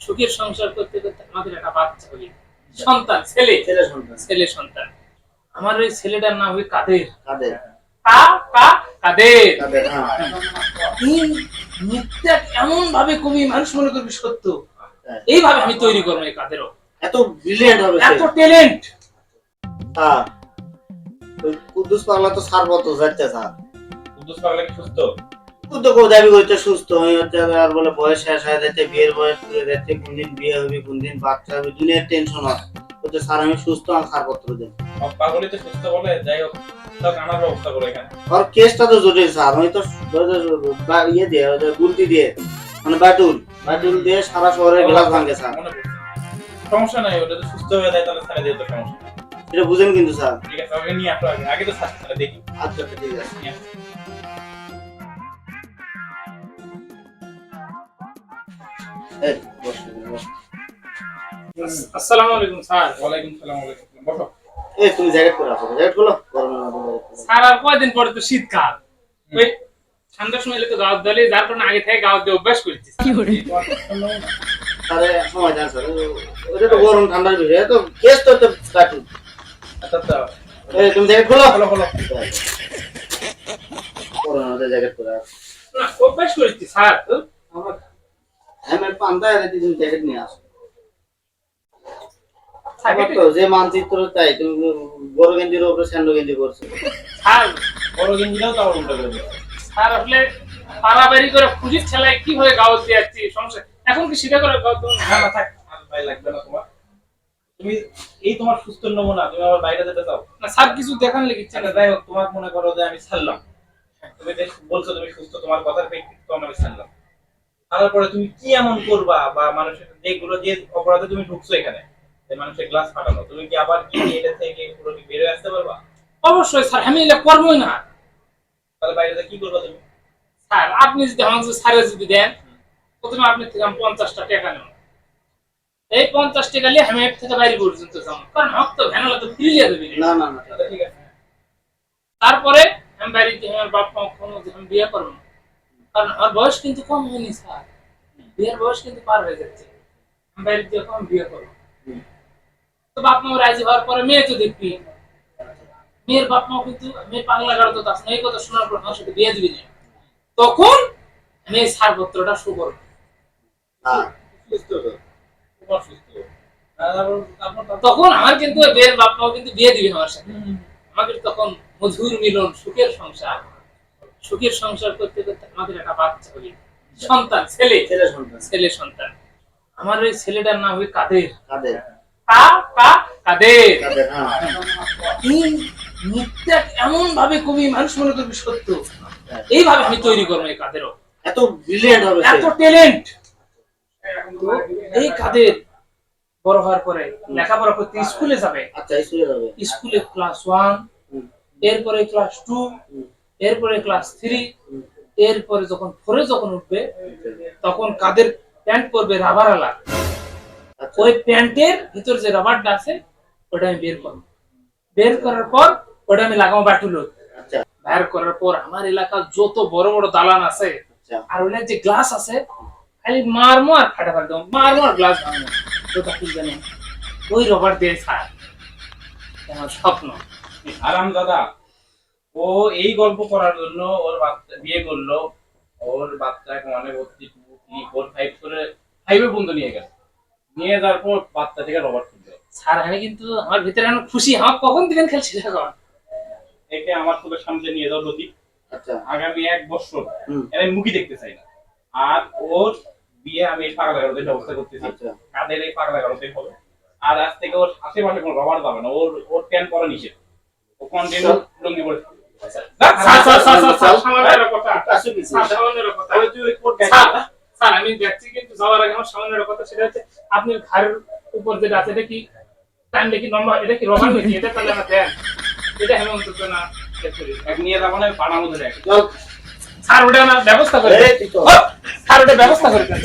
সুখের সংসার করতে করতে আমাদের একটা বাচ্চা হলো, সন্তান, ছেলে ছেলে সন্তান। ছেলে সন্তান। আমার ওই ছেলেটার নাম হবে কাদের। কাদের? কাদের। কাদের, হ্যাঁ। এই মিথ্যা এমন ভাবে কবি মানুষ মনে করবি সত্য, এইভাবে আমি তৈরি করবো এই কাদেরও। এত ব্রিলিয়ান্ট হবে, এত ট্যালেন্ট। স্যার ওই কুদ্দুস পাগলা তো সারবত যাচ্ছে স্যার। কুদ্দুস পাগলা কি সুস্থ? তো কেউ দাবি করছে সুস্থ হয়ে হচ্ছে, আর বলে বয়স শেষ হয়ে যাচ্ছে, বিয়ের বয়স পুড়ে যাচ্ছে, কোন দিন বিয়ে হবে, কোন দিন বাচ্চা হবে, দুনিয়ার টেনশন হয়। বলছে স্যার আমি সুস্থ, আমার ছাড়পত্র দেন। পাগলই তো সুস্থ বলে, যাই হোক তার কানার ব্যবস্থা করে এখানে। আর কেসটা তো জটিল স্যার, আমি তো ইয়ে দিয়ে গুলতি দিয়ে মানে বাটুল দিয়ে সারা শহরের গ্লাস ভাঙে স্যার। মনে পড়ছে। সমস্যা নাই, ওটা তো সুস্থ হয়ে যায় তাহলে ছেড়ে দিয়ে তো সমস্যা নাই। এটা বুঝেন কিন্তু স্যার। ঠিক আছে, ওকে নিয়ে আসো আগে, আগে তো ছাড়তে দেখি। আচ্ছা ঠিক আছে। নিয়ে আসো। এই, বসো, বসো। আসসালামু আলাইকুম স্যার। ওয়ালাইকুম সালাম, ওয়ালাইকুম সালাম। বসো। এই তুমি জ্যাকেট পরে আসো, জ্যাকেট খুলো, গরমের মধ্যে জ্যাকেট খুলো। স্যার আর কয়দিন পরে তো শীতকাল, ওই ঠান্ডার সময় তো গাওয়াত দিলে, যার কারণে আগে থেকে গাওয়াত দিয়ে অভ্যাস করেছি। তাহলে সময় দেন স্যার, ওটা তো গরম ঠান্ডার বিষয়, তো কেস তো কাটুন। আচ্ছা আচ্ছা, এই তুমি জ্যাকেট খুলো। খোলো খোলো। গরমের মধ্যে জ্যাকেট পরে আসো। না, অভ্যাস করেছি স্যার। আমার হ্যামের পান্তা এর তুমি জ্যাকেট নিয়ে আসো। আমার তো যে মানচিত্র চাই, তুমি বড় গেঞ্জির উপরে স্যান্ডো গেঞ্জি করছো। স্যার, বড় গেঞ্জিটাও তো আবার উল্টা করে দিও। স্যার আসলে পারাবাড়ি করে খুশির ছেলায় কিভাবে গাওয়াত দিয়ে যাচ্ছি সংসার, এখন কি সেটা করে গাওয়াত দেবো না? না না থাক, আর ভাই লাগবে না তোমার। তুমি এই তোমার সুস্থ নমুনা, তুমি আবার বাইরে যেতে চাও না স্যার, কিছু দেখান লেগেছে না। যাই হোক, তোমার মনে করো যে আমি ছাড়লাম, তুমি যে বলছো তুমি সুস্থ, তোমার কথার প্রেক্ষিতে তো আমি ছাড়লাম। তারপরে তুমি কি এমন করবা, বা মানুষের যেগুলো যে অপরাধে তুমি ঢুকছো এখানে, যে মানুষের গ্লাস ফাটানো, তুমি কি আবার কি এটা থেকে পুরো কি বের হয়ে আসতে পারবা? অবশ্যই স্যার, আমি এটা করবোই না। তাহলে বাইরে যেয়ে কি করবা তুমি? স্যার আপনি যদি আমাকে স্যারে যদি দেন, প্রথমে আপনি থেকে আমি 50টা টাকা নেব। এই 50 টাকা নিয়ে আমি এর থেকে বাইরে পর্যন্ত যাবো, কারণ হক তো ভ্যানালা তো ফ্রি লিয়ে দেবে। না না না, তাহলে ঠিক আছে। তারপরে আমি বাইরে গিয়ে আমার বাপ মা কোনো আমি বিয়ে করবো না, কারণ আমার বয়স কিন্তু কম হয়নি স্যার, বিয়ের বয়স কিন্তু পার হয়ে যাচ্ছে। আমি বাইরে গিয়ে কম বিয়ে করবো, তো বাপ মা রাজি হওয়ার পরে মেয়ে তো দেখবি, মেয়ের বাপ মা কিন্তু মেয়ে পাগলা গাড়ো তো তাস এই কথা শোনার পর আমার সাথে বিয়ে দিবি না, তখন আমি এই ছাড়পত্রটা শো করবো। হ্যাঁ সুস্থ তো, তোমার সুস্থ। তারপর তখন আমার কিন্তু বিয়ের বাপ মাও কিন্তু বিয়ে দিবে আমার সাথে, আমাদের তখন মধুর মিলন, সুখের সংসার। সুখের সংসার করতে করতে আমাদের একটা বাচ্চা হলো, সন্তান, ছেলে ছেলে সন্তান। ছেলে সন্তান। আমার ওই ছেলেটার নাম হবে কাদের। কাদের? কাদের। কাদের, হ্যাঁ। এই মিথ্যা এমন ভাবে কবি মানুষ মনে করবি সত্য, এইভাবে আমি তৈরি করবো এই কাদেরও। এত ব্রিলিয়ান্ট হবে, এত ট্যালেন্ট। এই কাদের বড় হওয়ার পরে লেখাপড়া করতে স্কুলে যাবে। আচ্ছা স্কুলে যাবে। স্কুলে ক্লাস 1, এরপরে ক্লাস 2, এরপরে ক্লাস 3, এরপরে যখন 4 এ যখন উঠবে, তখন কাদের প্যান্ট পরবে রাবারওয়ালা। ওই প্যান্টের ভিতর যে রাবারটা আছে ওটা আমি বের করব, বের করার পর ওটা আমি লাগাবো বাটুলো। আচ্ছা বের করার পর আমার এলাকার যত বড় বড় দালান আছে আর ওনার যে গ্লাস আছে, খালি মারমো আর ফাটা ফাটা দেবো, মারমো আর গ্লাস ভাঙবো। ওটা কি জানি ওই রবার দিয়ে ছাড় আমার স্বপ্ন। আরাম দাদা, ও এই গল্প করার জন্য ওর বাচ্চা বিয়ে করলো, ওর বাচ্চাকে মানে ভর্তি 2, 3, 4, 5 করে 5 পর্যন্ত নিয়ে গেল, নিয়ে যাওয়ার পর বাচ্চা থেকে রবার্ট খুঁজলো। স্যার আমি কিন্তু আমার ভিতরে এখন খুশি, আমার কখন দিবেন খেলছি এখন। একে আমার চোখের সামনে নিয়ে যাও লতি, আচ্ছা আগামী 1 বছর এর আমি মুখই দেখতে চাই না। আর ওর বিয়ে আমি এই পাগলা গারদের ব্যবস্থা করতেছি, কাদের এই পাগলা গারদের হবে। আর আজ থেকে ওর আশেপাশে কোনো রবার যাবে না, ওর প্যান্ট পরা নিষেধ, ও কন্টিনিউ লুঙ্গি পরে থাকবে। স্যার আমি দেখছি কিন্তু যাওয়ার আগে আমার সামান্য কথা, সেটা হচ্ছে আপনি ঘরের উপর যেটা আছে এটা কি টাইমটা কি লম্বা, এটা কি রবার নাকি, এটা তাহলে আমার দেন, এটা আমি অন্তত না এক নিয়ে যাবো না, বানাবো ধরে। স্যার ওটা না ব্যবস্থা করে, স্যার ওটা ব্যবস্থা করে দেন।